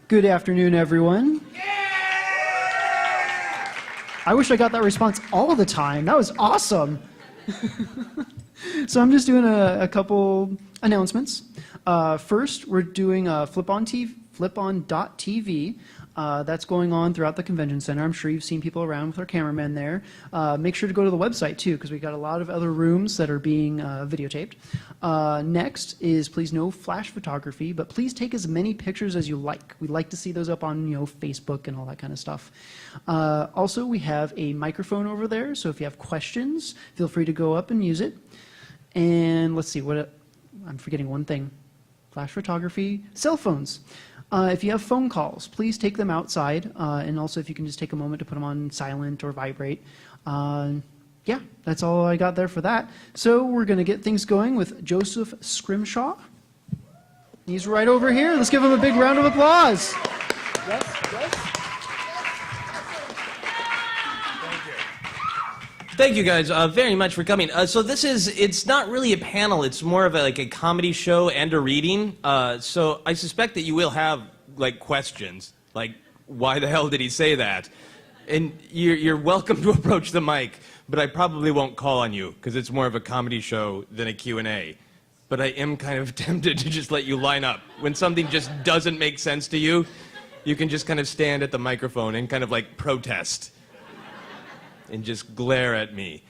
Good afternoon, everyone. I wish I got that response all the time. That was awesome. So I'm just doing a couple announcements. First, we're doing FlipON.TV. That's going on throughout the convention center. I'm sure you've seen people around with our cameramen there. Make sure to go to the website too, because we got a lot of other rooms that are being videotaped. Next is please no flash photography, but please take as many pictures as you like. We'd like to see those up on Facebook and all that kind of stuff. Also, we have a microphone over there, so if you have questions, feel free to go up and use it. And let's see, I'm forgetting one thing. Flash photography, cell phones. If you have phone calls, please take them outside, and also if you can just take a moment to put them on silent or vibrate. Yeah, that's all I got there for that. So we're going to get things going with Joseph Scrimshaw. He's right over here. Let's give him a big round of applause. Yes. Thank you guys very much for coming. So it's not really a panel, it's more of a comedy show and a reading. So I suspect that you will have questions, like why the hell did he say that? And you're welcome to approach the mic, but I probably won't call on you because it's more of a comedy show than a Q&A. But I am kind of tempted to just let you line up. When something just doesn't make sense to you, you can just kind of stand at the microphone and kind of protest. And just glare at me.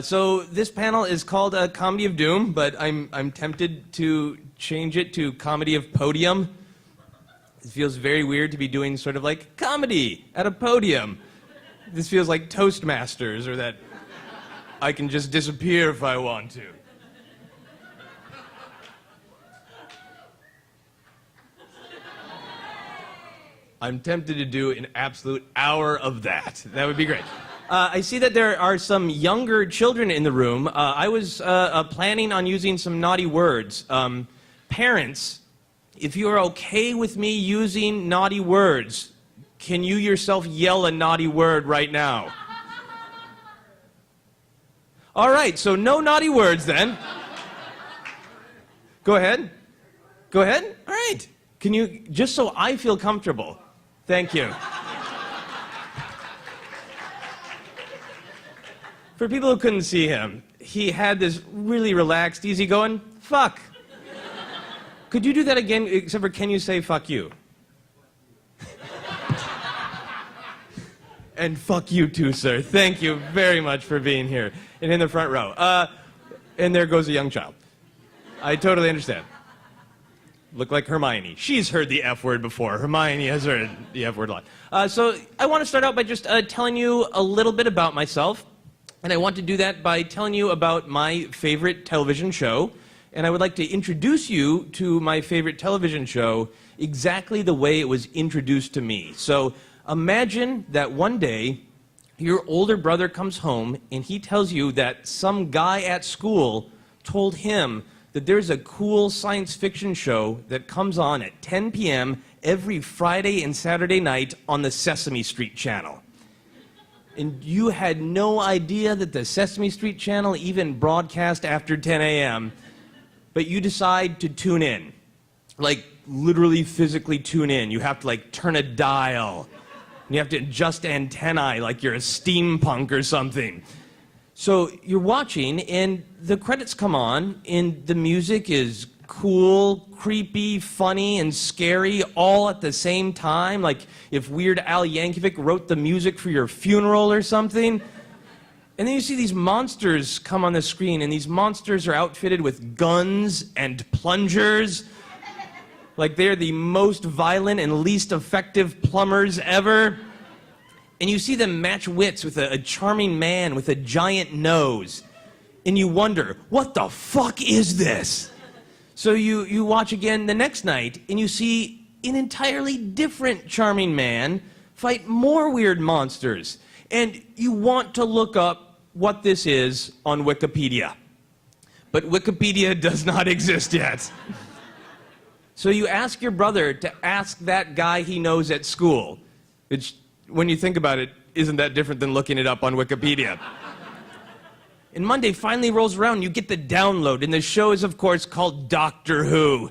So this panel is called Comedy of Doom, but I'm tempted to change it to Comedy of Podium. It feels very weird to be doing sort of comedy at a podium. This feels like Toastmasters, or that I can just disappear if I want to. I'm tempted to do an absolute hour of that. That would be great. I see that there are some younger children in the room. I was planning on using some naughty words. Parents, if you are okay with me using naughty words, can you yourself yell a naughty word right now? All right, so no naughty words then. Go ahead. Go ahead. All right. Can you, just so I feel comfortable. Thank you. For people who couldn't see him, he had this really relaxed, easygoing, fuck. Could you do that again, except for can you say fuck you? And fuck you too, sir. Thank you very much for being here. And in the front row. And there goes a young child. I totally understand. Look like Hermione. She's heard the F word before. Hermione has heard the F word a lot. So I want to start out by just telling you a little bit about myself. And I want to do that by telling you about my favorite television show. And I would like to introduce you to my favorite television show exactly the way it was introduced to me. So imagine that one day your older brother comes home and he tells you that some guy at school told him that there's a cool science fiction show that comes on at 10 p.m. every Friday and Saturday night on the Sesame Street channel. And you had no idea that the Sesame Street channel even broadcast after 10 a.m., but you decide to tune in. Literally physically tune in. You have to turn a dial. And you have to adjust antennae like you're a steampunk or something. So you're watching, and the credits come on, and the music is cool, creepy, funny, and scary all at the same time, like if Weird Al Yankovic wrote the music for your funeral or something. And then you see these monsters come on the screen, and these monsters are outfitted with guns and plungers. Like they're the most violent and least effective plumbers ever. And you see them match wits with a charming man with a giant nose. And you wonder, what the fuck is this? So you watch again the next night, and you see an entirely different charming man fight more weird monsters. And you want to look up what this is on Wikipedia. But Wikipedia does not exist yet. So you ask your brother to ask that guy he knows at school, which, when you think about it, isn't that different than looking it up on Wikipedia. And Monday finally rolls around, you get the download, and the show is, of course, called Doctor Who.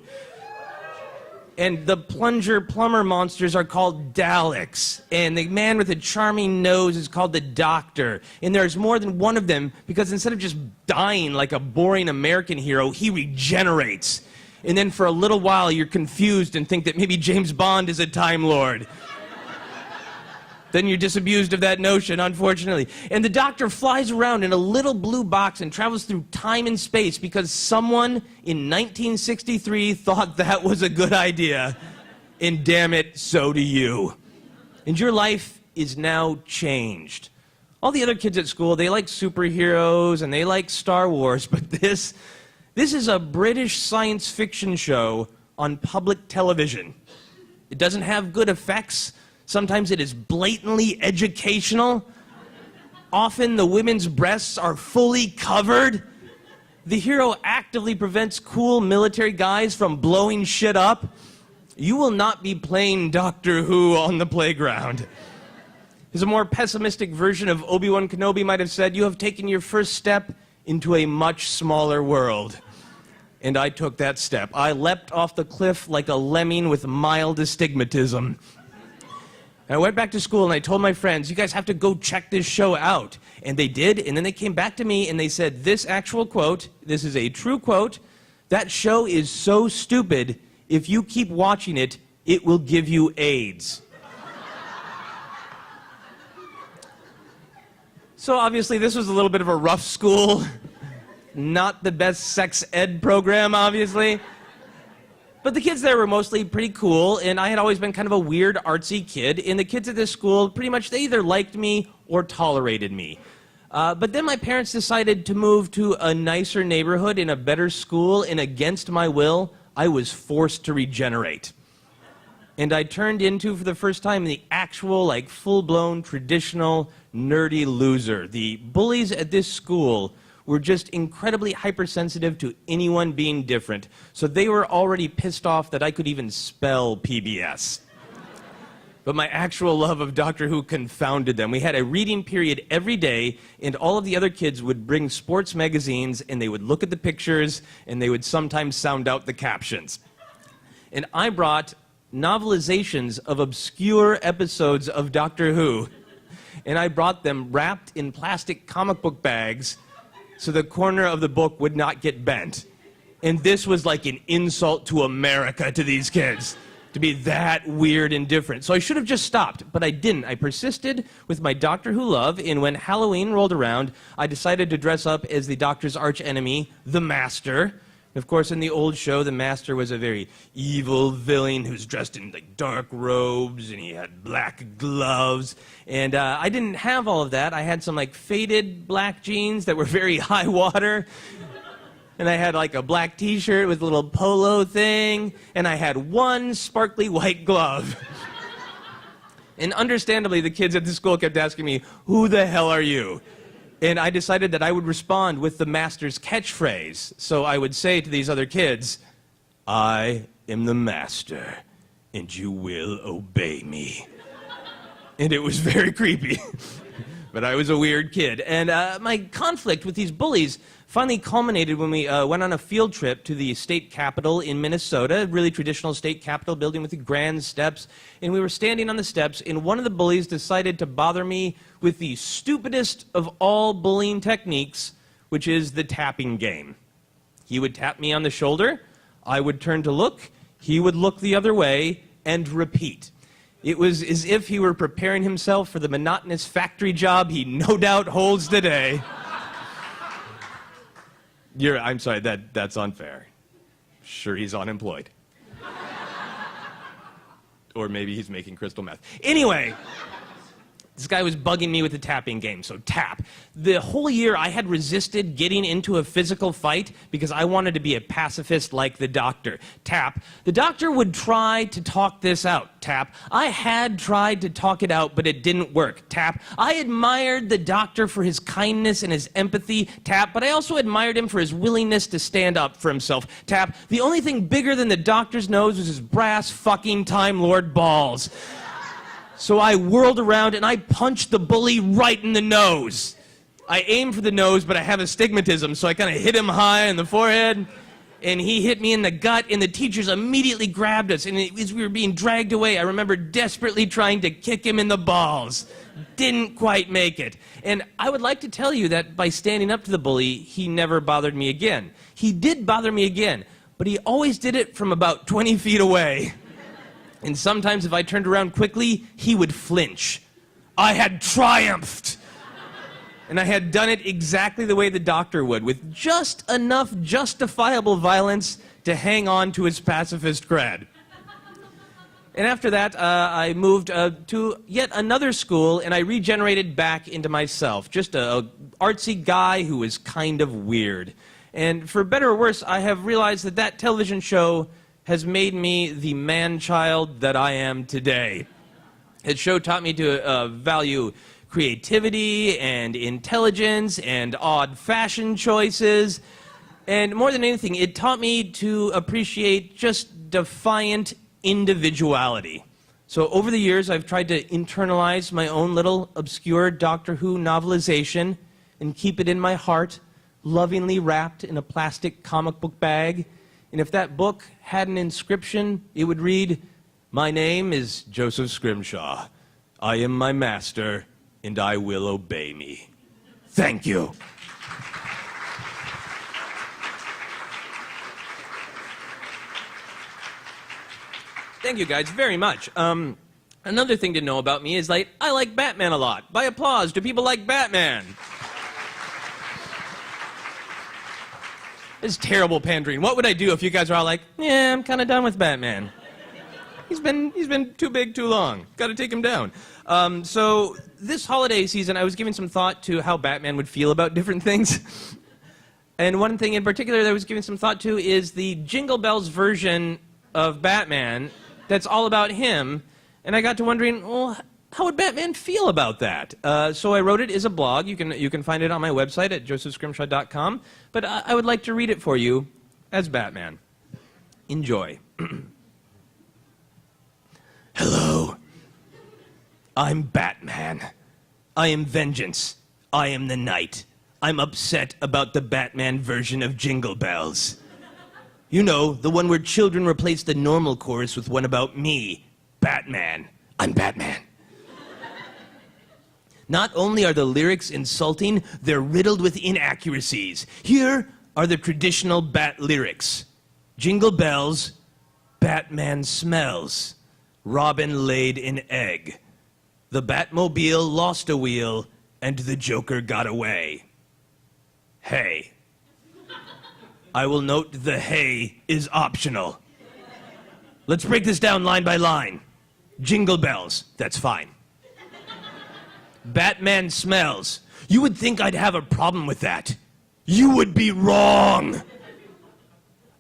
And the plunger plumber monsters are called Daleks. And the man with the charming nose is called the Doctor. And there's more than one of them because instead of just dying like a boring American hero, he regenerates. And then for a little while, you're confused and think that maybe James Bond is a Time Lord. Then you're disabused of that notion, unfortunately. And the Doctor flies around in a little blue box and travels through time and space because someone in 1963 thought that was a good idea. And damn it, so do you. And your life is now changed. All the other kids at school, they like superheroes and they like Star Wars, but this is a British science fiction show on public television. It doesn't have good effects. Sometimes it is blatantly educational. Often the women's breasts are fully covered. The hero actively prevents cool military guys from blowing shit up. You will not be playing Doctor Who on the playground. As a more pessimistic version of Obi-Wan Kenobi might have said, you have taken your first step into a much smaller world. And I took that step. I leapt off the cliff like a lemming with mild astigmatism. And I went back to school and I told my friends, you guys have to go check this show out. And they did, and then they came back to me and they said, this actual quote, this is a true quote, that show is so stupid, if you keep watching it, it will give you AIDS. So obviously this was a little bit of a rough school. Not the best sex ed program, obviously. But the kids there were mostly pretty cool, and I had always been kind of a weird, artsy kid, and the kids at this school, pretty much, they either liked me or tolerated me. But then my parents decided to move to a nicer neighborhood in a better school, and against my will, I was forced to regenerate. And I turned into, for the first time, the actual, like, full-blown, traditional, nerdy loser. The bullies at this school were just incredibly hypersensitive to anyone being different. So they were already pissed off that I could even spell PBS. But my actual love of Doctor Who confounded them. We had a reading period every day, and all of the other kids would bring sports magazines, and they would look at the pictures, and they would sometimes sound out the captions. And I brought novelizations of obscure episodes of Doctor Who, and I brought them wrapped in plastic comic book bags so the corner of the book would not get bent. And this was like an insult to America to these kids, to be that weird and different. So I should have just stopped, but I didn't. I persisted with my Doctor Who love, and when Halloween rolled around, I decided to dress up as the Doctor's archenemy, the Master. Of course, in the old show, the Master was a very evil villain who's dressed in like dark robes, and he had black gloves. And I didn't have all of that. I had some like faded black jeans that were very high water. And I had like a black t-shirt with a little polo thing. And I had one sparkly white glove. And understandably, the kids at the school kept asking me, who the hell are you? And I decided that I would respond with the Master's catchphrase. So I would say to these other kids, I am the Master, and you will obey me. And it was very creepy. But I was a weird kid. And my conflict with these bullies finally culminated when we went on a field trip to the state capitol in Minnesota, a really traditional state capitol building with the grand steps. And we were standing on the steps, and one of the bullies decided to bother me with the stupidest of all bullying techniques, which is the tapping game. He would tap me on the shoulder, I would turn to look, he would look the other way, and repeat. It was as if he were preparing himself for the monotonous factory job he no doubt holds today. I'm sorry, that's unfair. Sure, he's unemployed. Or maybe he's making crystal meth. Anyway, this guy was bugging me with the tapping game, so tap. The whole year I had resisted getting into a physical fight because I wanted to be a pacifist like the Doctor. Tap. The Doctor would try to talk this out. Tap. I had tried to talk it out, but it didn't work. Tap. I admired the Doctor for his kindness and his empathy. Tap. But I also admired him for his willingness to stand up for himself. Tap. The only thing bigger than the Doctor's nose was his brass fucking Time Lord balls. So I whirled around and I punched the bully right in the nose. I aimed for the nose, but I have astigmatism, so I kind of hit him high in the forehead. and he hit me in the gut, and the teachers immediately grabbed us, and as we were being dragged away, I remember desperately trying to kick him in the balls. Didn't quite make it. And I would like to tell you that by standing up to the bully, he never bothered me again. He did bother me again, but he always did it from about 20 feet away. And sometimes if I turned around quickly, he would flinch. I had triumphed. And I had done it exactly the way the doctor would, with just enough justifiable violence to hang on to his pacifist cred. And after that, I moved to yet another school, and I regenerated back into myself. Just a artsy guy who was kind of weird. And for better or worse, I have realized that that television show has made me the man-child that I am today. That show taught me to value creativity and intelligence and odd fashion choices. And more than anything, it taught me to appreciate just defiant individuality. So over the years, I've tried to internalize my own little obscure Doctor Who novelization and keep it in my heart, lovingly wrapped in a plastic comic book bag. And if that book had an inscription, it would read, "My name is Joseph Scrimshaw. I am my master, and I will obey me. Thank you." Thank you guys very much. Another thing to know about me is like I like Batman a lot. By applause, do people like Batman? This is terrible pandering. What would I do if you guys are all like, yeah, I'm kind of done with Batman. He's been too big too long. Got to take him down. So this holiday season, I was giving some thought to how Batman would feel about different things. And one thing in particular that I was giving some thought to is the Jingle Bells version of Batman that's all about him. And I got to wondering, well, how would Batman feel about that? So I wrote it as a blog. You can find it on my website at josephscrimshaw.com. But I would like to read it for you as Batman. Enjoy. Hello. I'm Batman. I am vengeance. I am the night. I'm upset about the Batman version of Jingle Bells. You know, the one where children replace the normal chorus with one about me, Batman. I'm Batman. Not only are the lyrics insulting, they're riddled with inaccuracies. Here are the traditional Bat lyrics. Jingle bells, Batman smells. Robin laid an egg. The Batmobile lost a wheel, and the Joker got away. Hey. I will note the hey is optional. Let's break this down line by line. Jingle bells, that's fine. Batman smells. You would think I'd have a problem with that. You would be wrong.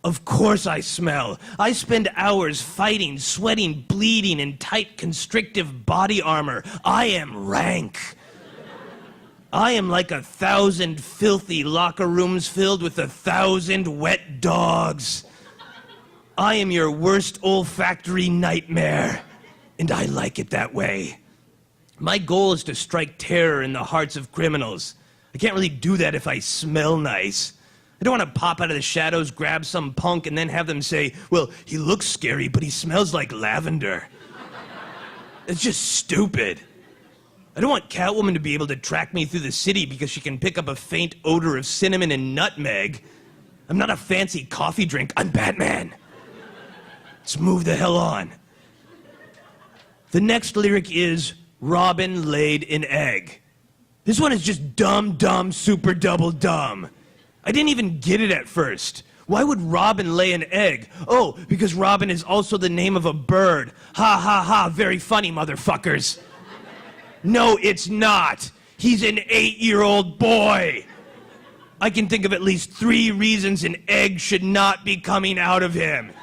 Of course I smell. I spend hours fighting, sweating, bleeding in tight, constrictive body armor. I am rank. I am like 1,000 filthy locker rooms filled with 1,000 wet dogs. I am your worst olfactory nightmare, and I like it that way. My goal is to strike terror in the hearts of criminals. I can't really do that if I smell nice. I don't want to pop out of the shadows, grab some punk, and then have them say, well, he looks scary, but he smells like lavender. It's just stupid. I don't want Catwoman to be able to track me through the city because she can pick up a faint odor of cinnamon and nutmeg. I'm not a fancy coffee drink. I'm Batman. Let's move the hell on. The next lyric is, Robin laid an egg. This one is just dumb, dumb, super double dumb. I didn't even get it at first. Why would Robin lay an egg? Oh, because Robin is also the name of a bird. Ha ha ha, very funny, motherfuckers. No, it's not. He's an 8-year-old boy. I can think of at least 3 reasons an egg should not be coming out of him.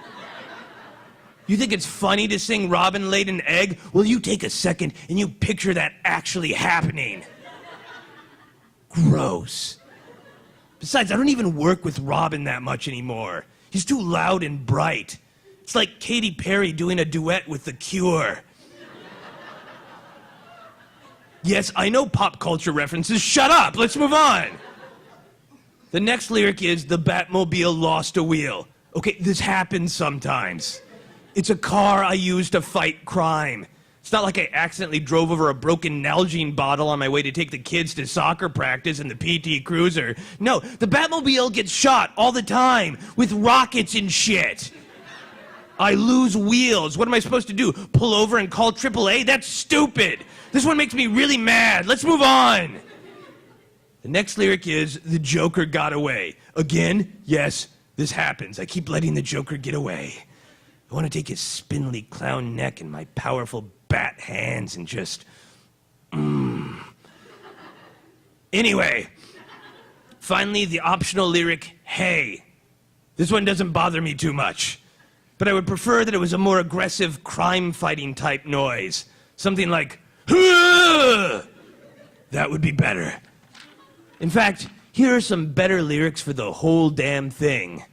You think it's funny to sing Robin laid an egg? Well, you take a second and you picture that actually happening. Gross. Besides, I don't even work with Robin that much anymore. He's too loud and bright. It's like Katy Perry doing a duet with The Cure. Yes, I know pop culture references. Shut up. Let's move on. The next lyric is, the Batmobile lost a wheel. Okay, this happens sometimes. It's a car I use to fight crime. It's not like I accidentally drove over a broken Nalgene bottle on my way to take the kids to soccer practice in the PT Cruiser. No, the Batmobile gets shot all the time with rockets and shit. I lose wheels. What am I supposed to do? Pull over and call AAA? That's stupid. This one makes me really mad. Let's move on. The next lyric is, the Joker got away. Again, yes, this happens. I keep letting the Joker get away. I want to take his spindly clown neck in my powerful bat hands and just, Anyway, finally the optional lyric, hey. This one doesn't bother me too much, but I would prefer that it was a more aggressive crime-fighting type noise. Something like, Hoo! That would be better. In fact, here are some better lyrics for the whole damn thing.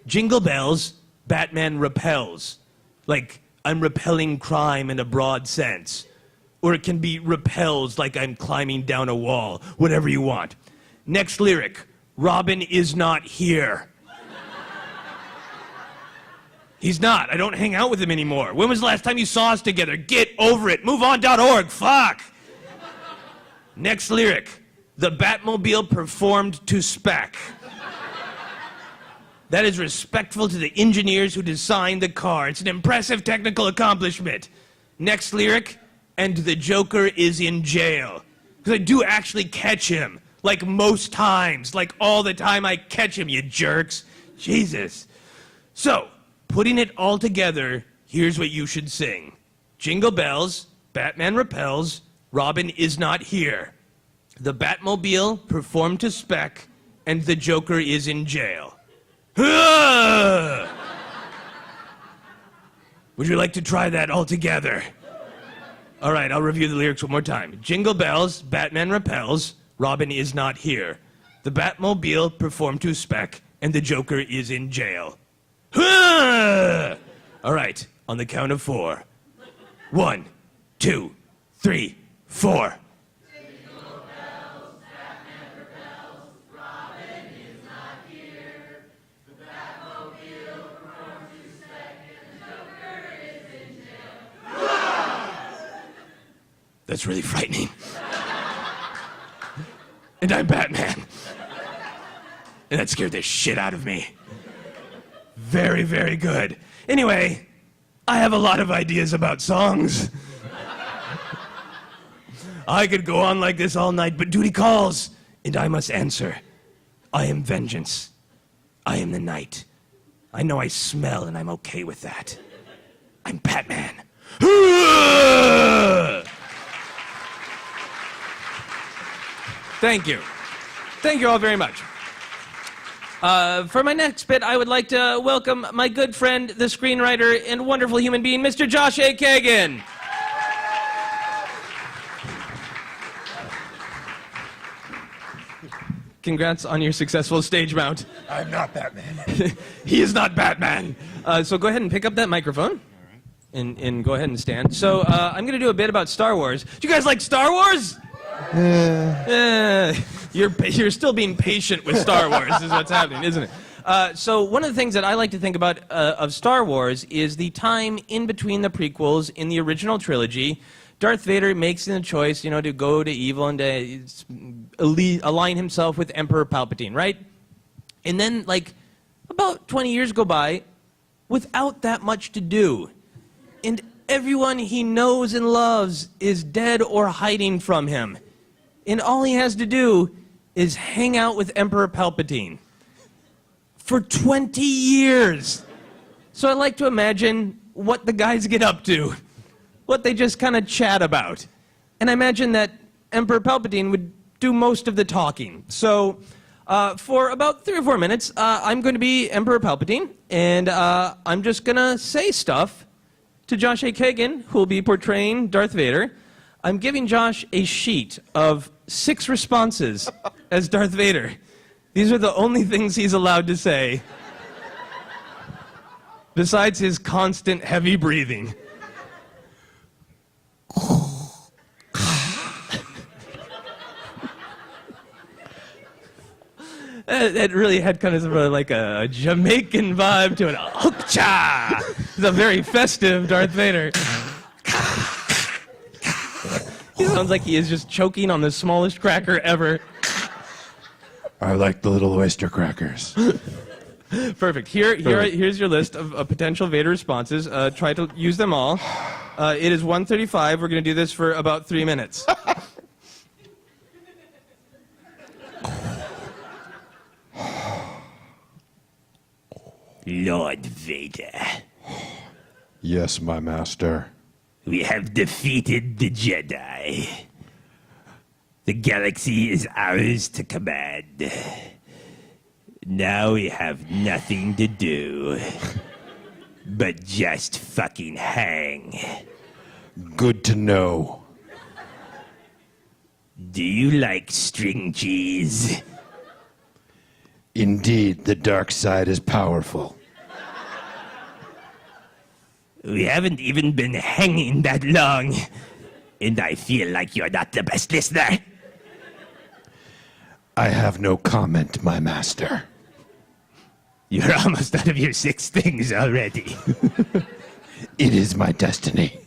Jingle bells, Batman repels. Like, I'm repelling crime in a broad sense. Or it can be repels like I'm climbing down a wall. Whatever you want. Next lyric, Robin is not here. He's not. I don't hang out with him anymore. When was the last time you saw us together? Get over it. MoveOn.org. Fuck. Next lyric, the Batmobile performed to spec. That is respectful to the engineers who designed the car. It's an impressive technical accomplishment. Next lyric, and the Joker is in jail. Because I do actually catch him. Like most times. Like all the time I catch him, you jerks. Jesus. So, putting it all together, here's what you should sing. Jingle bells, Batman repels, Robin is not here. The Batmobile performed to spec, and the Joker is in jail. Would you like to try that all together? All right, I'll review the lyrics one more time. Jingle bells, Batman repels, Robin is not here. The Batmobile performed to spec, and the Joker is in jail. All right, on the count of 4. 1, 2, 3, 4. That's really frightening. And I'm Batman. And that scared the shit out of me. Very, very good. Anyway, I have a lot of ideas about songs. I could go on like this all night, but duty calls, and I must answer. I am vengeance. I am the night. I know I smell, and I'm okay with that. I'm Batman. Thank you. Thank you all very much. For my next bit, I would like to welcome my good friend, the screenwriter and wonderful human being, Mr. Josh A. Kagan. Congrats on your successful stage mount. I'm not Batman. He is not Batman. So go ahead and pick up that microphone. And go ahead and stand. So I'm going to do a bit about Star Wars. Do you guys like Star Wars? You're still being patient with Star Wars is what's happening, isn't it? So one of the things that I like to think about of Star Wars is the time in between the prequels in the original trilogy. Darth Vader makes the choice, to go to evil and to align himself with Emperor Palpatine, right? And then, about 20 years go by without that much to do. And everyone he knows and loves is dead or hiding from him. And all he has to do is hang out with Emperor Palpatine. For 20 years. So I like to imagine what the guys get up to. What they just kind of chat about. And I imagine that Emperor Palpatine would do most of the talking. So for about 3 or 4 minutes, I'm going to be Emperor Palpatine. And I'm just going to say stuff to Josh A. Kagan, who will be portraying Darth Vader. I'm giving Josh a sheet of 6 responses as Darth Vader. These are the only things he's allowed to say, besides his constant heavy breathing. That really had kind of like a Jamaican vibe to it. Hook-cha! It's a very festive Darth Vader. He sounds like he is just choking on the smallest cracker ever. I like the little oyster crackers. Perfect. Here's your list of potential Vader responses. Try to use them all. It is 1:35. We're going to do this for about 3 minutes. Lord Vader, Yes, my master. we have defeated the Jedi. The galaxy is ours to command. Now we have nothing to do but just fucking hang. Good to know. Do you like string cheese? Indeed, the dark side is powerful. We haven't even been hanging that long, and I feel like you're not the best listener. I have no comment, my master. You're almost out of your 6 things already. It is my destiny.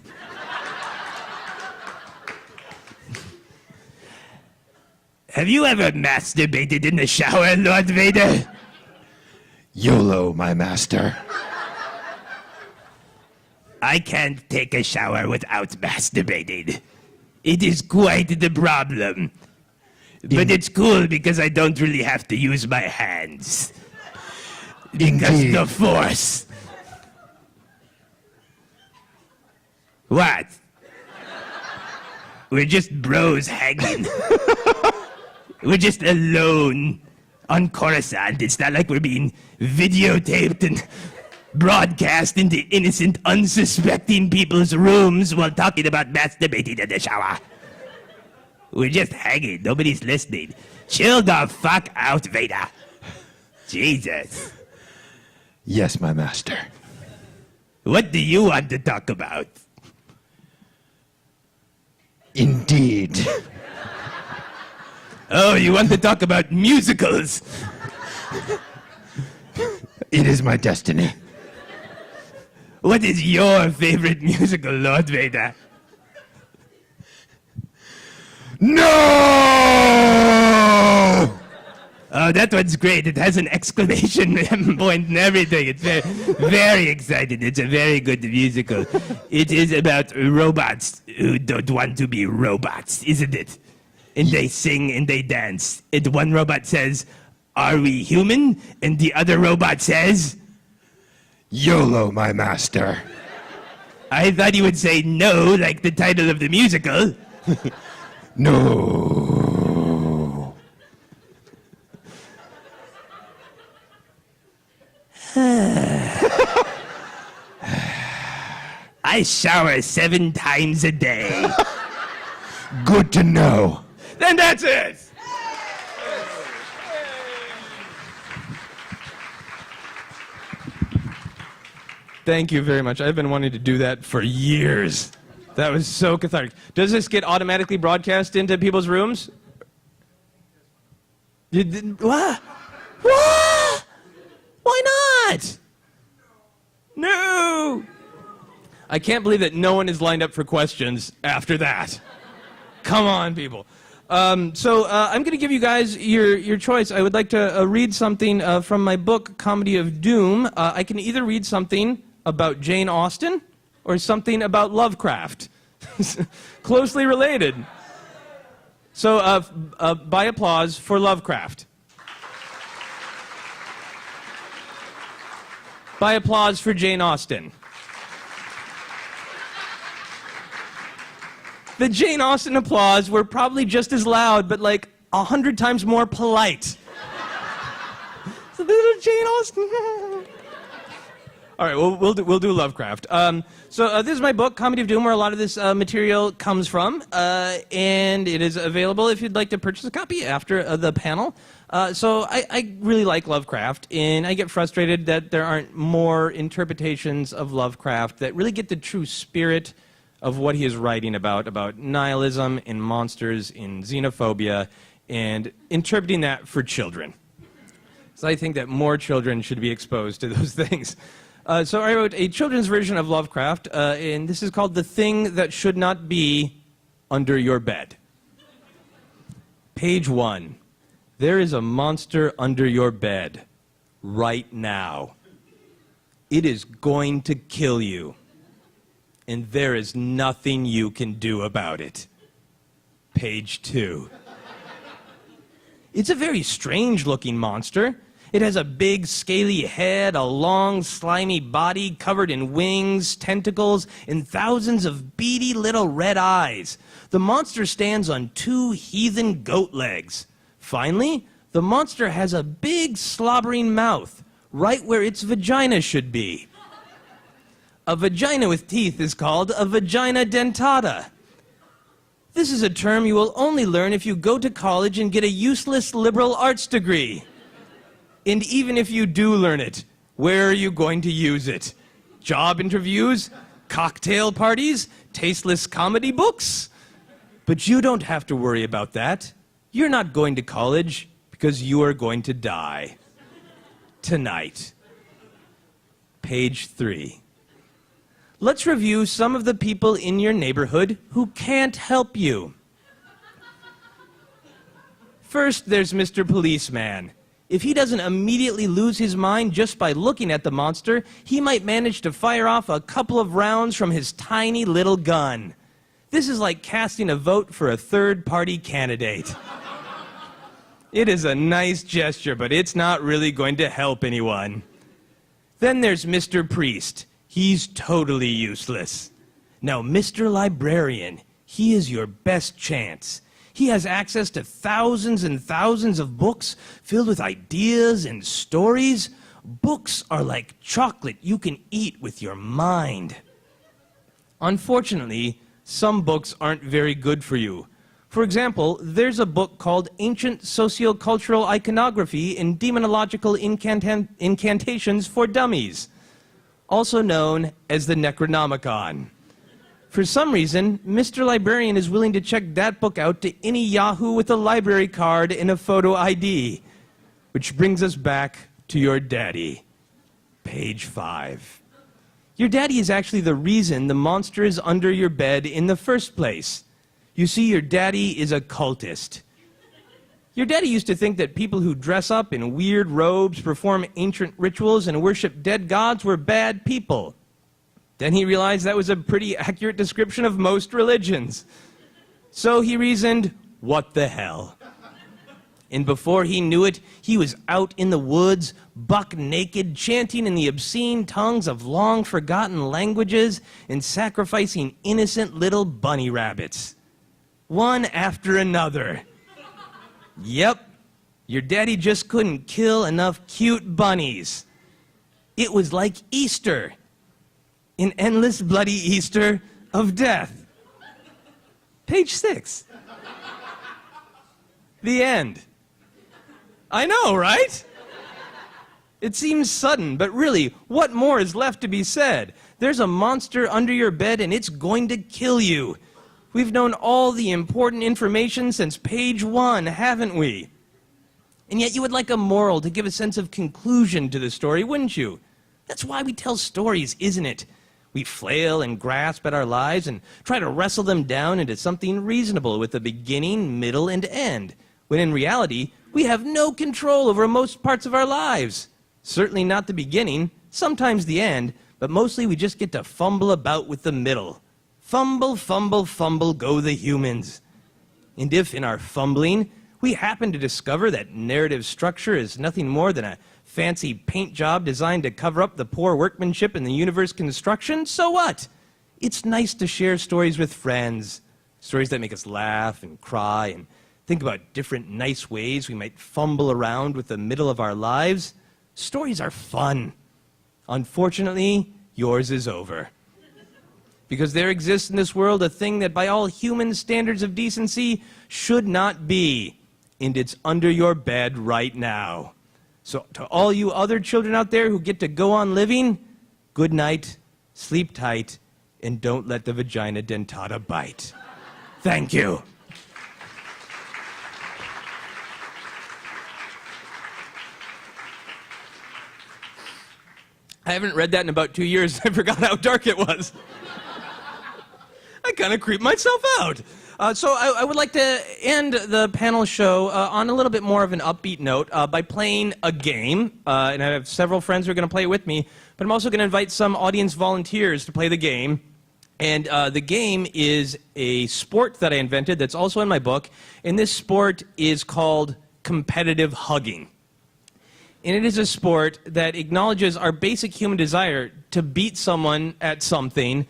Have you ever masturbated in the shower, Lord Vader? YOLO, my master. I can't take a shower without masturbating. It is quite the problem. But it's cool because I don't really have to use my hands. Because Indeed. the Force. What? We're just bros hanging. We're just alone on Coruscant. It's not like we're being videotaped and broadcast into innocent, unsuspecting people's rooms while talking about masturbating in the shower. We're just hanging. Nobody's listening. Chill the fuck out, Vader. Jesus. Yes, my master. What do you want to talk about? Indeed. Oh, you want to talk about musicals? It is my destiny. What is your favorite musical, Lord Vader? No! Oh, that one's great. It has an exclamation point and everything. It's very, very exciting. It's a very good musical. It is about robots who don't want to be robots, isn't it? And they sing and they dance. And one robot says, "Are we human?" And the other robot says, YOLO, my master. "I thought you would say no, like the title of the musical." No. I shower 7 times a day. Good to know. Then that's it. Thank you very much. I've been wanting to do that for years. That was so cathartic. Does this get automatically broadcast into people's rooms? What? What? Why not? No. I can't believe that no one is lined up for questions after that. Come on, people. I'm going to give you guys your choice. I would like to read something from my book, Comedy of Doom. I can either read something about Jane Austen or something about Lovecraft. Closely related. So, by applause for Lovecraft. By applause for Jane Austen. The Jane Austen applause were probably just as loud, but like 100 times more polite. So little Jane Austen. All right, we'll do Lovecraft. This is my book, Comedy of Doom, where a lot of this material comes from, and it is available if you'd like to purchase a copy after the panel. I really like Lovecraft, and I get frustrated that there aren't more interpretations of Lovecraft that really get the true spirit of what he is writing about nihilism and monsters and xenophobia, and interpreting that for children. So I think that more children should be exposed to those things. So I wrote a children's version of Lovecraft, and this is called The Thing That Should Not Be Under Your Bed. Page 1. There is a monster under your bed right now. It is going to kill you, and there is nothing you can do about it. Page 2. It's a very strange-looking monster. It has a big, scaly head, a long, slimy body covered in wings, tentacles, and thousands of beady little red eyes. The monster stands on 2 heathen goat legs. Finally, the monster has a big, slobbering mouth, right where its vagina should be. A vagina with teeth is called a vagina dentata. This is a term you will only learn if you go to college and get a useless liberal arts degree. And even if you do learn it, where are you going to use it? Job interviews? Cocktail parties? Tasteless comedy books? But you don't have to worry about that. You're not going to college because you are going to die. Tonight. Page 3. Let's review some of the people in your neighborhood who can't help you. First, there's Mr. Policeman. If he doesn't immediately lose his mind just by looking at the monster, he might manage to fire off a couple of rounds from his tiny little gun. This is like casting a vote for a third-party candidate. It is a nice gesture, but it's not really going to help anyone. Then there's Mr. Priest. He's totally useless. Now, Mr. Librarian, he is your best chance. He has access to thousands and thousands of books filled with ideas and stories. Books are like chocolate you can eat with your mind. Unfortunately, some books aren't very good for you. For example, there's a book called Ancient Sociocultural Iconography and Demonological Incantations for Dummies, also known as the Necronomicon. For some reason, Mr. Librarian is willing to check that book out to any Yahoo with a library card and a photo ID. Which brings us back to your daddy. Page 5. Your daddy is actually the reason the monster is under your bed in the first place. You see, your daddy is a cultist. Your daddy used to think that people who dress up in weird robes, perform ancient rituals, and worship dead gods were bad people. Then he realized that was a pretty accurate description of most religions. So he reasoned, what the hell? And before he knew it, he was out in the woods, buck naked, chanting in the obscene tongues of long-forgotten languages and sacrificing innocent little bunny rabbits. One after another. Yep, your daddy just couldn't kill enough cute bunnies. It was like Easter. An endless bloody Easter of death. Page 6. The end. I know, right? It seems sudden, but really, what more is left to be said? There's a monster under your bed and it's going to kill you. We've known all the important information since page 1, haven't we? And yet you would like a moral to give a sense of conclusion to the story, wouldn't you? That's why we tell stories, isn't it? We flail and grasp at our lives and try to wrestle them down into something reasonable with a beginning, middle, and end, when in reality, we have no control over most parts of our lives. Certainly not the beginning, sometimes the end, but mostly we just get to fumble about with the middle. Fumble, fumble, fumble, go the humans. And if, in our fumbling, we happen to discover that narrative structure is nothing more than a fancy paint job designed to cover up the poor workmanship in the universe construction, so what? It's nice to share stories with friends, stories that make us laugh and cry and think about different nice ways we might fumble around with the middle of our lives. Stories are fun. Unfortunately, yours is over. Because there exists in this world a thing that by all human standards of decency should not be, and it's under your bed right now. So to all you other children out there who get to go on living, good night, sleep tight, and don't let the vagina dentata bite. Thank you. I haven't read that in about 2 years. I forgot how dark it was. I kind of creeped myself out. So I would like to end the panel show on a little bit more of an upbeat note by playing a game. And I have several friends who are going to play it with me, but I'm also going to invite some audience volunteers to play the game. And the game is a sport that I invented that's also in my book. And this sport is called competitive hugging. And it is a sport that acknowledges our basic human desire to beat someone at something,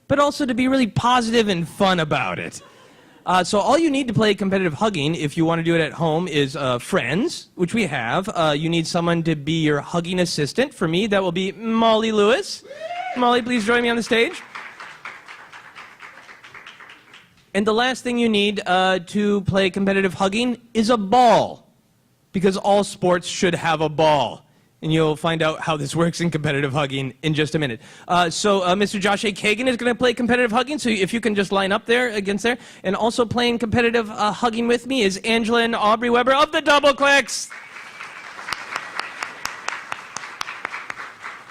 but also to be really positive and fun about it. So all you need to play competitive hugging, if you want to do it at home, is friends, which we have. You need someone to be your hugging assistant. For me, that will be Molly Lewis. Molly, please join me on the stage. And the last thing you need to play competitive hugging is a ball, because all sports should have a ball. And you'll find out how this works in competitive hugging in just a minute. So Mr. Josh A. Kagan is going to play competitive hugging, so if you can just line up there against there. And also playing competitive hugging with me is Angela and Aubrey Weber of the Double Clicks.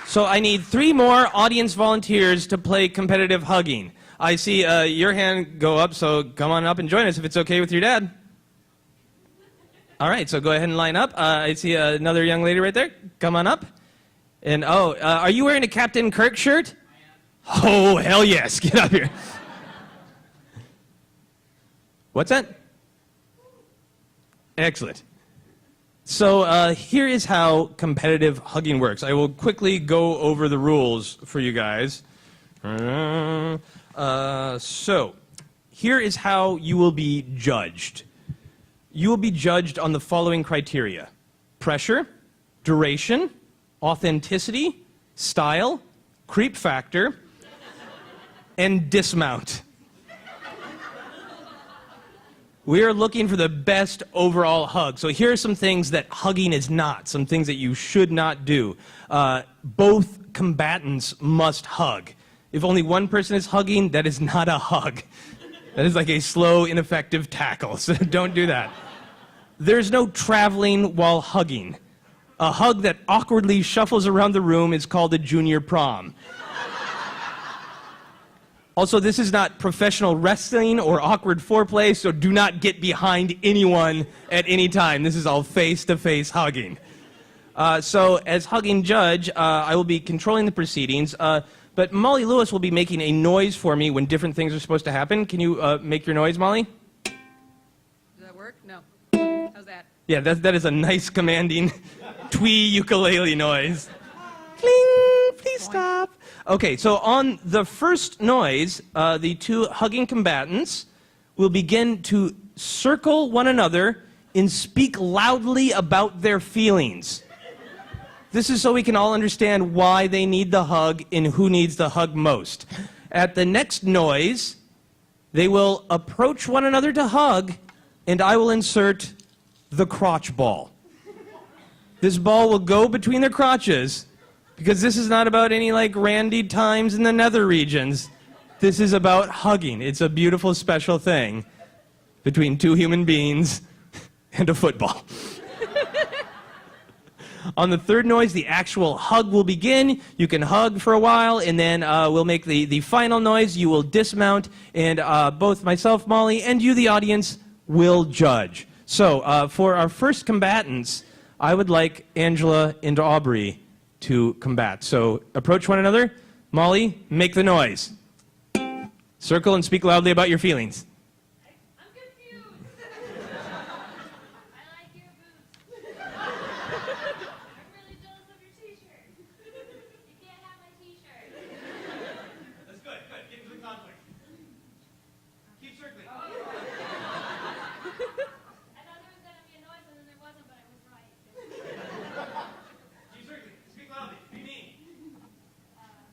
So I need 3 more audience volunteers to play competitive hugging. I see your hand go up, so come on up and join us if it's okay with your dad. All right, so go ahead and line up. I see another young lady right there. Come on up. And, are you wearing a Captain Kirk shirt? I am. Oh, hell yes. Get up here. What's that? Excellent. So here is how competitive hugging works. I will quickly go over the rules for you guys. So here is how you will be judged. You will be judged on the following criteria: pressure, duration, authenticity, style, creep factor, and dismount. We are looking for the best overall hug. So here are some things that hugging is not, some things that you should not do. Both combatants must hug. If only one person is hugging, that is not a hug. That is like a slow, ineffective tackle, so don't do that. There's no traveling while hugging. A hug that awkwardly shuffles around the room is called a junior prom. Also, this is not professional wrestling or awkward foreplay, so do not get behind anyone at any time. This is all face-to-face hugging. So as hugging judge, I will be controlling the proceedings, but Molly Lewis will be making a noise for me when different things are supposed to happen. Can you make your noise, Molly? Does that work? No. How's that? Yeah, that is a nice commanding twee ukulele noise. Cling, please stop. Okay, so on the first noise, the 2 hugging combatants will begin to circle one another and speak loudly about their feelings. This is so we can all understand why they need the hug and who needs the hug most. At the next noise, they will approach one another to hug, and I will insert the crotch ball. This ball will go between their crotches, because this is not about any like randy times in the nether regions. This is about hugging. It's a beautiful, special thing between 2 human beings and a football. On the third noise, the actual hug will begin. You can hug for a while, and then we'll make the final noise. You will dismount, and both myself, Molly, and you, the audience, will judge. So for our first combatants, I would like Angela and Aubrey to combat. So approach one another. Molly, make the noise. Circle and speak loudly about your feelings. I'm confused. I like your boots. I'm really jealous of your t-shirt. You can't have my t-shirt. That's good, good. Get into the conflict. Keep circling. I thought there was going to be a noise and then there wasn't, but I was right. Keep circling. Speak loudly. Be mean.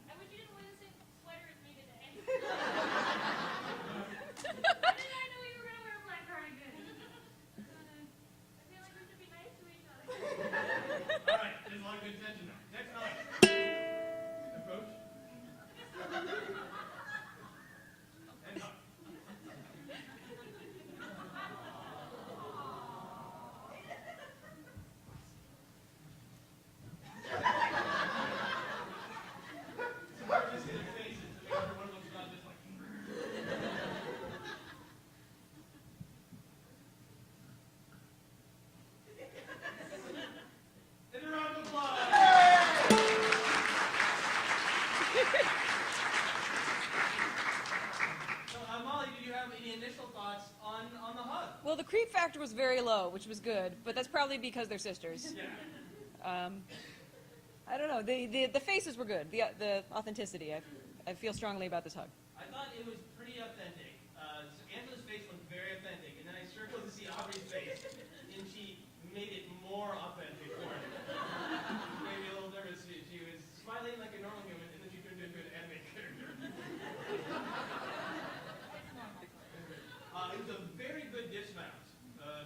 I wish you didn't wear the same sweater as me today. initial thoughts on the hug? Well, the creep factor was very low, which was good, but that's probably because they're sisters. Yeah. I don't know. The faces were good. The authenticity. I feel strongly about this hug. I thought it was pretty authentic. Angela's face looked very authentic, and then I circled to see Aubrey's face, and she made it more authentic for me. She made me a little nervous. She was smiling like a normal human, and then she turned into an anime character. It was a very good dismount,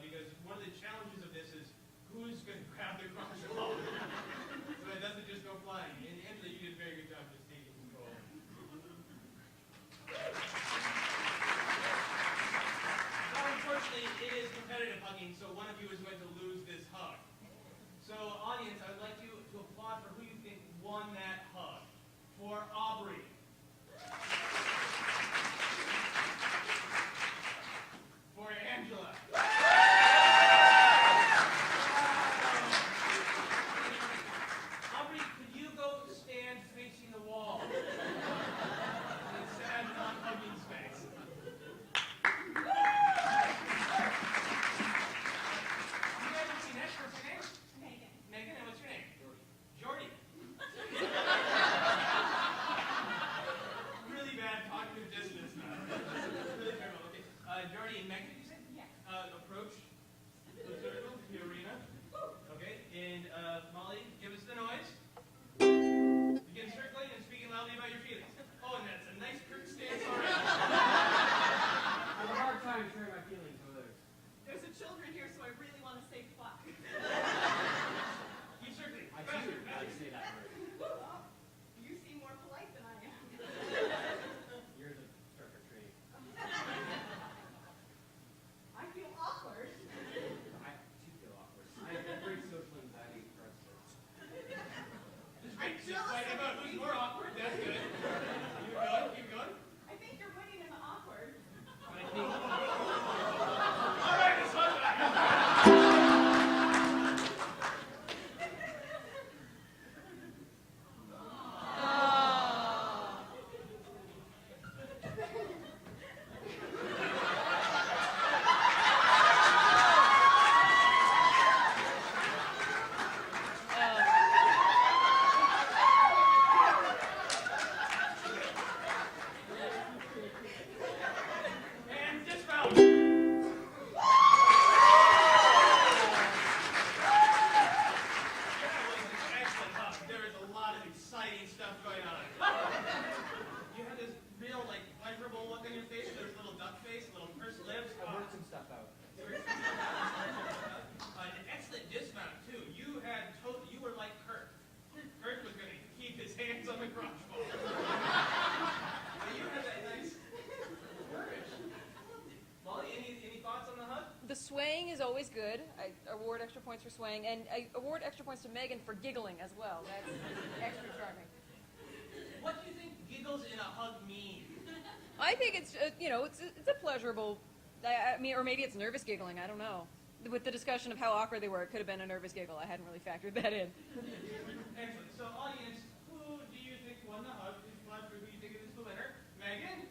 because one of the challenges of this is who's going to grab the crotch ball so it doesn't just go flying. And Angela, you did a very good job just taking control. Unfortunately, it is competitive hugging, so one of you is going to lose this hug. So, audience, I would like you to applaud for who you think won that hug. For Aubrey. For Angela. Aubrey, could you go stand facing the wall? In a sad, non-hugging space. What's your name? Megan. Megan, and what's your name? Jordy. Really bad cognitive dissonance now. Really terrible. Okay. Jordy and Megan, you said? Yeah. Approach the circle, the arena. Okay. And Molly, give us the noise. Begin circling and speaking loudly about your feelings. Oh, and that's a nice quick stance already. I have a hard time sharing my feelings with others. There's a children here, so I really want to say fuck. Keep circling. I Faster, do. faster. I say that word. You seem more polite than I am. You're the trick or treat. I feel awkward. I too feel awkward. I have great social anxiety for us. Just fighting about who's more awkward. That's good. Keep going. Keep going. I think you're winning in the awkward. I think All right, let's hug back. And dismount. That was an excellent hug. There is a lot of exciting stuff going on. You had this real, like, pleasurable look on your face. There's a little duck face, a little pursed lips. I worked some stuff out. An excellent dismount too. You were like Kurt. Kurt was going to keep his hands on the crotch ball. But you had that nice courage. Molly, any thoughts on the hug? The swaying is always good. I award extra points for swaying, and I award extra points to Megan for giggling as well. That's extra charming. What do you think giggles in a hug mean? I think it's it's a pleasurable. I mean, or maybe it's nervous giggling. I don't know. With the discussion of how awkward they were, it could have been a nervous giggle. I hadn't really factored that in. Excellent. So, audience, who do you think won the hug? Please applaud for who you think is the winner. Megan?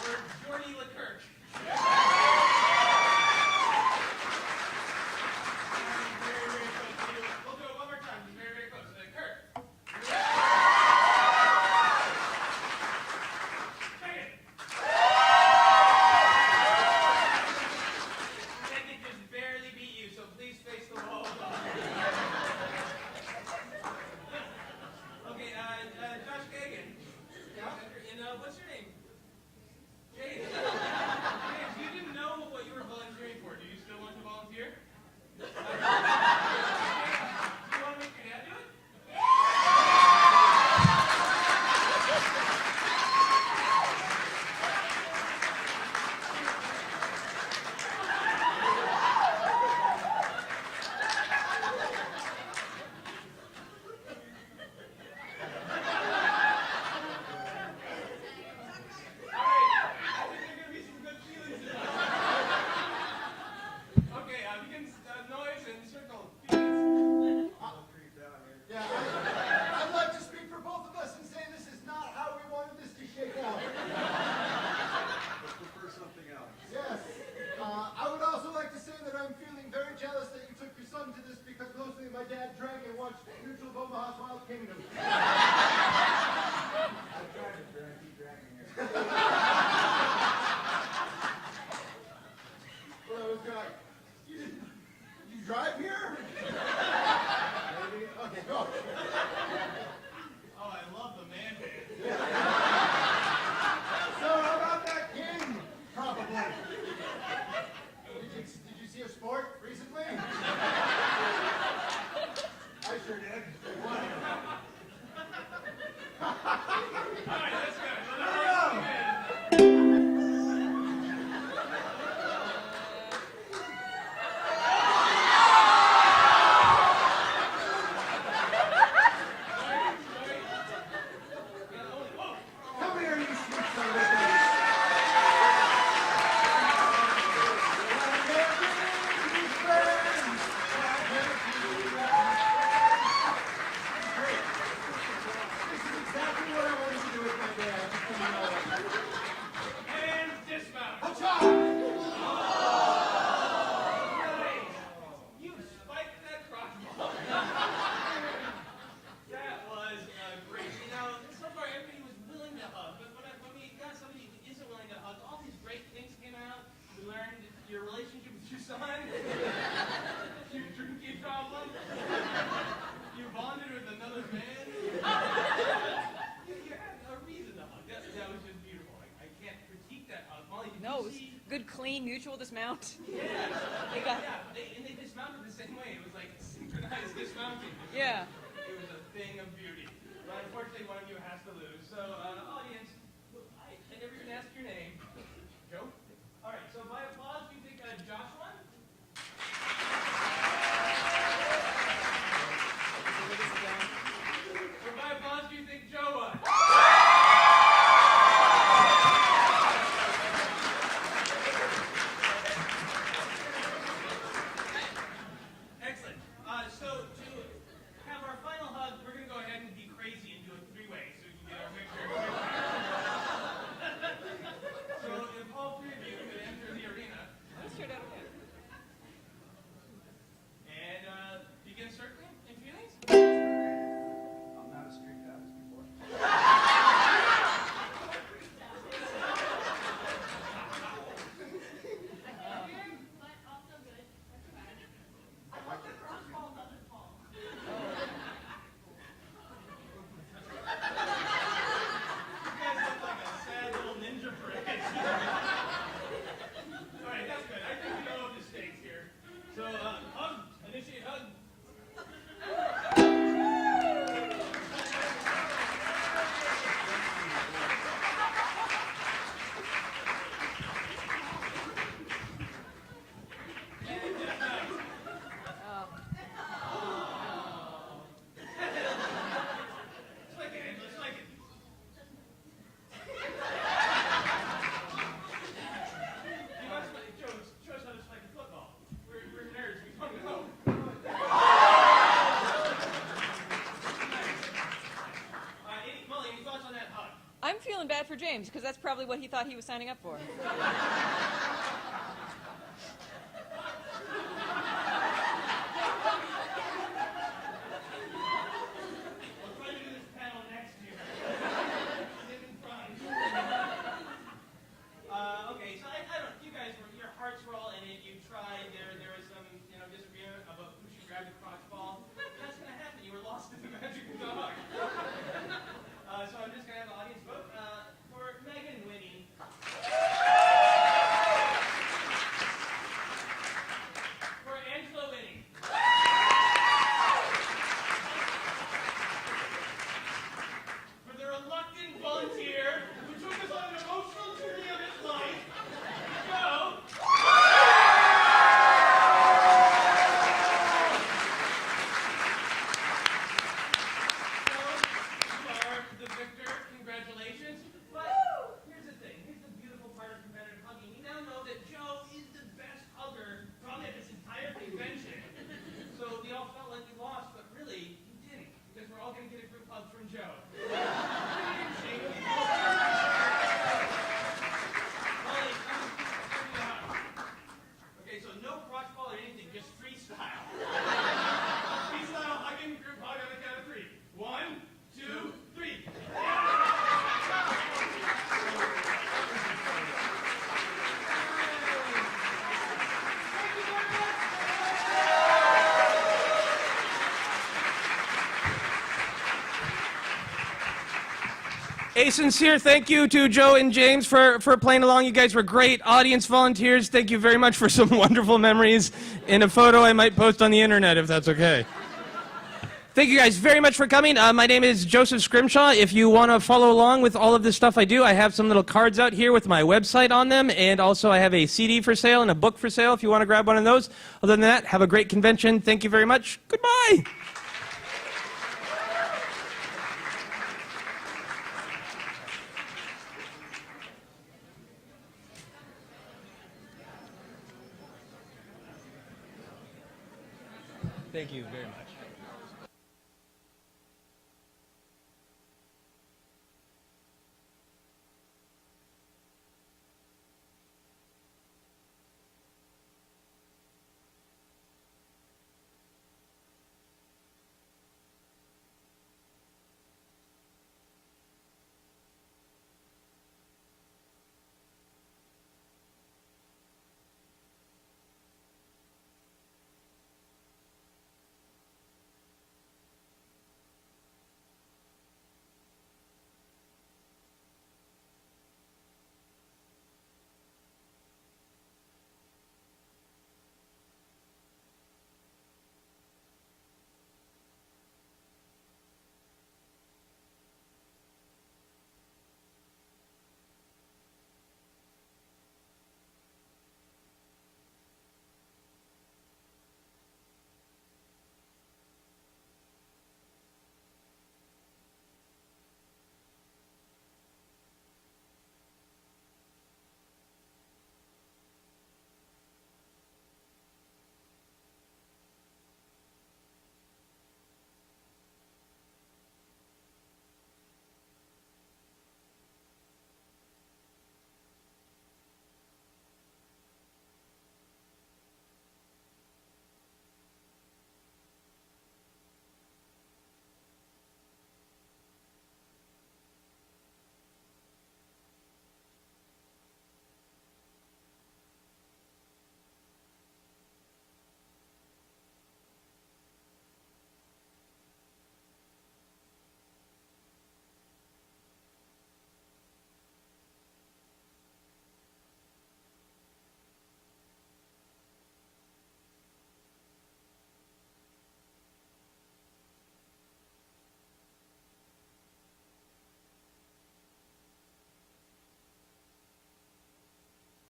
Or Jordy LeCurch? Very, very close. We'll do it one more time. Very, very close. Kurt. Megan. Megan just barely beat you, so please face the wall. Okay, Josh Kagan. And what's your name? James. James, you didn't know what you were volunteering for. Do you still want to volunteer? Do you want to make your dad do it? clean mutual dismount? And they dismounted the same way. It was like synchronized dismounting. Yeah. It was a thing of beauty. But unfortunately, one of you has to lose. So, audience, I never even asked your name. Joe? All right, so by applause, do you think Josh won? Or by applause, do you think Joe won? Excellent. So to have our final hug, we're going to go ahead and be crazy and do it three-way so we can get our picture. So if all three of you could enter the arena Let's try that again. and begin circling in feelings. I'm not as freaked out as before. Weird, but also good. I hope the cross ball doesn't fall. You guys look like a sad little ninja parade. All right, that's good. I think we know the stakes here. So, hug. Initiate hug. Just like it, Angela. Just like it. You must like show us how to spike a football. We're nerds. We don't know. Molly, any thoughts on that hug? I'm feeling bad for James because that's probably what he thought he was signing up for. We'll try to do this panel next year. Sit in front. Okay, so I don't. You guys were your hearts were all in it. You tried. There was some disagreement about who should grab the crotch ball. That's gonna happen. You were lost in the magic of the hug. So I'm just gonna have the audience vote for Megan winning. For Angela winning. For the reluctant volunteer who took us on an emotional journey of his life, Joe. So, you are the victor. Congratulations. But here's the thing. Here's the beautiful part of competitive hugging. We now know that Joe is the best hugger probably at this entire convention. So we all felt like we lost, but really, you didn't. Because we're all going to get a group hug from Joe. Okay, so no crotch ball or anything, just freestyle. Freestyle hugging, group hug on the count of three. 1, 2, 3. A sincere thank you to Joe and James for playing along. You guys were great audience volunteers. Thank you very much for some wonderful memories in a photo I might post on the internet if that's okay. Thank you guys very much for coming. My name is Joseph Scrimshaw. If you want to follow along with all of this stuff I do, I have some little cards out here with my website on them, and also I have a CD for sale and a book for sale if you want to grab one of those. Other than that, have a great convention. Thank you very much. Goodbye. Thank you very much.